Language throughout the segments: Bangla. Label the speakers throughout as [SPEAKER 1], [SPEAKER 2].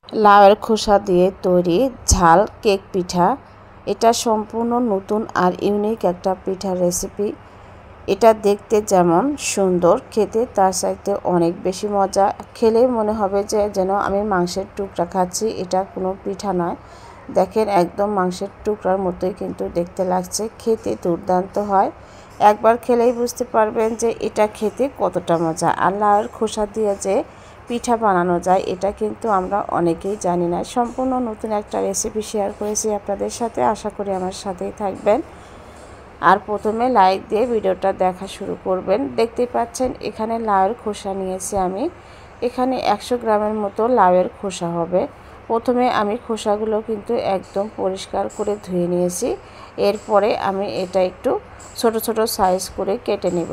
[SPEAKER 1] লাউয়ের খোসা দিয়ে তৈরি ঝাল কেক পিঠা। এটা সম্পূর্ণ নতুন আর ইউনিক একটা পিঠার রেসিপি। এটা দেখতে যেমন সুন্দর, খেতে তার চাইতে অনেক বেশি মজা। খেলেই মনে হবে যে যেন আমি মাংসের টুকরা খাচ্ছি। এটা কোনো পিঠা নয়, দেখেন একদম মাংসের টুকরার মতোই কিন্তু দেখতে লাগছে। খেতে দুর্দান্ত হয়, একবার খেলেই বুঝতে পারবেন যে এটা খেতে কতটা মজা। আর লাউয়ের খোসা দিয়ে যে পিঠা বানানো যায় এটা কিন্তু আমরা অনেকেই জানি না। সম্পূর্ণ নতুন একটা রেসিপি শেয়ার করেছি আপনাদের সাথে, আশা করি আমার সাথেই থাকবেন। আর প্রথমে লাইক দিয়ে ভিডিওটা দেখা শুরু করবেন। দেখতেই পাচ্ছেন এখানে লাউয়ের খোসা নিয়েছি আমি। এখানে 100 গ্রামের মতো লাউয়ের খোসা হবে। প্রথমে আমি খোসাগুলো কিন্তু একদম পরিষ্কার করে ধুয়ে নিয়েছি। এরপরে আমি এটা একটু ছোট ছোট সাইজ করে কেটে নেব।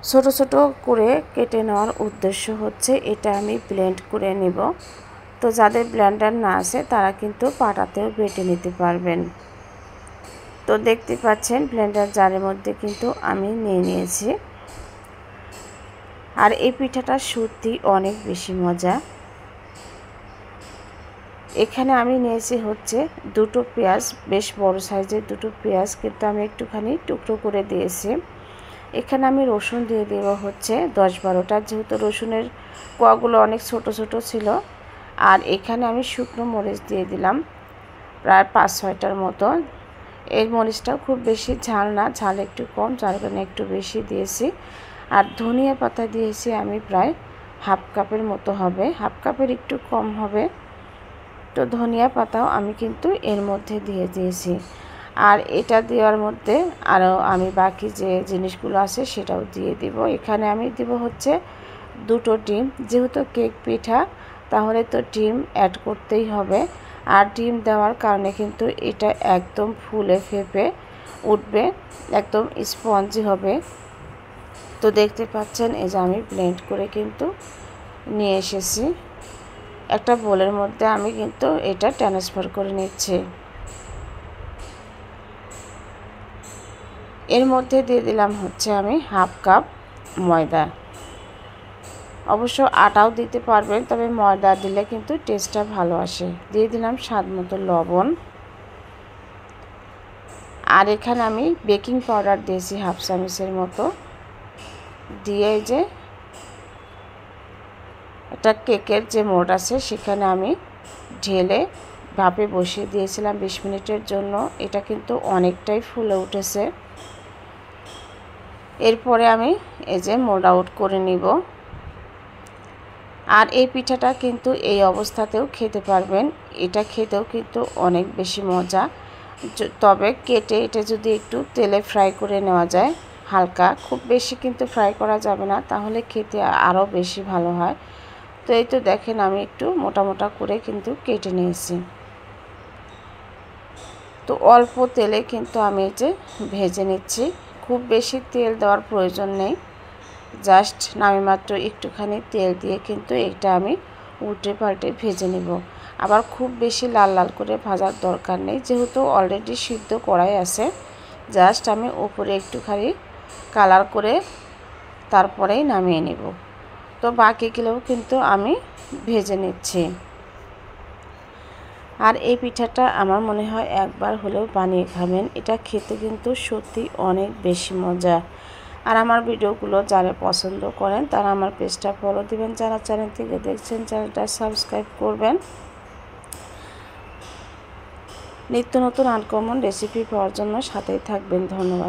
[SPEAKER 1] ছোট ছোট করে কেটে নেওয়ার উদ্দেশ্য হচ্ছে এটা আমি ব্লেন্ড করে নেব। তো যাদের ব্লেন্ডার না আছে তারা কিন্তু পাটাতেও বেটে নিতে পারবেন। তো দেখতে পাচ্ছেন ব্লেন্ডার জারের মধ্যে কিন্তু আমি নিয়ে নিয়েছি। আর এই পিঠাটা সত্যি অনেক বেশি মজা। এখানে আমি নিয়েছি হচ্ছে দুটো পেঁয়াজ, বেশ বড় সাইজের দুটো পেঁয়াজ, কিন্তু আমি একটুখানি টুকরো করে দিয়েছি। এখানে আমি রসুন দিয়ে দেব হচ্ছে 10-12টা, যেহেতু রসুনের কোয়াগুলো অনেক ছোট ছোট ছিল। আর এখানে আমি শুকনো মরিচ দিয়ে দিলাম প্রায় 5-6টার মতো। এই মরিচটাও খুব বেশি ঝাল না, ঝাল একটু কম, যার কারণে একটু বেশি দিয়েছি। আর ধনিয়া পাতা দিয়েছি আমি প্রায় হাফ কাপের মতো হবে, হাফ কাপের একটু কম হবে। তো ধনিয়া পাতাও আমি কিন্তু এর মধ্যে দিয়ে দিয়েছি। আর এটা দেওয়ার মধ্যে আরও আমি বাকি যে জিনিসগুলো আছে সেটাও দিয়ে দিব। এখানে আমি দিব হচ্ছে 2টো ডিম, যেহেতু কেক পিঠা তাহলে তো ডিম অ্যাড করতেই হবে। আর ডিম দেওয়ার কারণে কিন্তু এটা একদম ফুলে ফেপে উঠবে, একদম স্পঞ্জি হবে। তো দেখতে পাচ্ছেন এই যে আমি ব্লেন্ড করে কিন্তু নিয়ে এসেছি। একটা বোলের মধ্যে আমি কিন্তু এটা ট্রান্সফার করে নিচ্ছি। এর মধ্যে দিয়ে দিলাম হচ্ছে আমি হাফ কাপ ময়দা। অবশ্য আটাও দিতে পারবেন, তবে ময়দা দিলে কিন্তু টেস্টটা ভালো আসে। দিয়ে দিলাম স্বাদ মতো লবণ। আর এখানে আমি বেকিং পাউডার দিয়েছি হাফ চামচের মতো দিয়ে, যে এটা কেকের যে মোড আছে সেখানে আমি ঢেলে ভাপে বসিয়ে দিয়েছিলাম 20 মিনিটের জন্য। এটা কিন্তু অনেকটাই ফুলে উঠেছে। এরপরে আমি এই যে মোল্ড আউট করে নিব। আর এই পিঠাটা কিন্তু এই অবস্থাতেও খেতে পারবেন, এটা খেতেও কিন্তু অনেক বেশি মজা। তবে কেটে এটা যদি একটু তেলে ফ্রাই করে নেওয়া যায়, হালকা, খুব বেশি কিন্তু ফ্রাই করা যাবে না, তাহলে খেতে আরও বেশি ভালো হয়। তো এই তো দেখেন আমি একটু মোটা মোটা করে কিন্তু কেটে নিয়েছি। তো অল্প তেলে কিন্তু আমি এই যে ভেজে নিচ্ছি, খুব বেশি তেল দেওয়ার প্রয়োজন নেই, জাস্ট নামিমাত্র একটুখানি তেল দিয়ে কিন্তু এটা আমি উল্টে পাল্টে ভেজে নেব। আবার খুব বেশি লাল লাল করে ভাজার দরকার নেই, যেহেতু অলরেডি সিদ্ধ করাই আছে। জাস্ট আমি উপরে একটুখানি কালার করে তারপরেই নামিয়ে নেব। তো বাকিগুলোও কিন্তু আমি ভেজে নিচ্ছি। আর এই পিঠাটা আমার মনে হয় একবার হলেও বানিয়ে খাবেন, এটা খেতে কিন্তু সত্যি অনেক বেশি মজা। আর আমার ভিডিওগুলো যারা পছন্দ করেন তারা আমার পেজটা ফলো দিবেন, যারা চ্যানেল থেকে দেখছেন চ্যানেলটা সাবস্ক্রাইব করবেন। নিত্য নতুন আনকমন রেসিপি পাওয়ার জন্য সাথেই থাকবেন। ধন্যবাদ।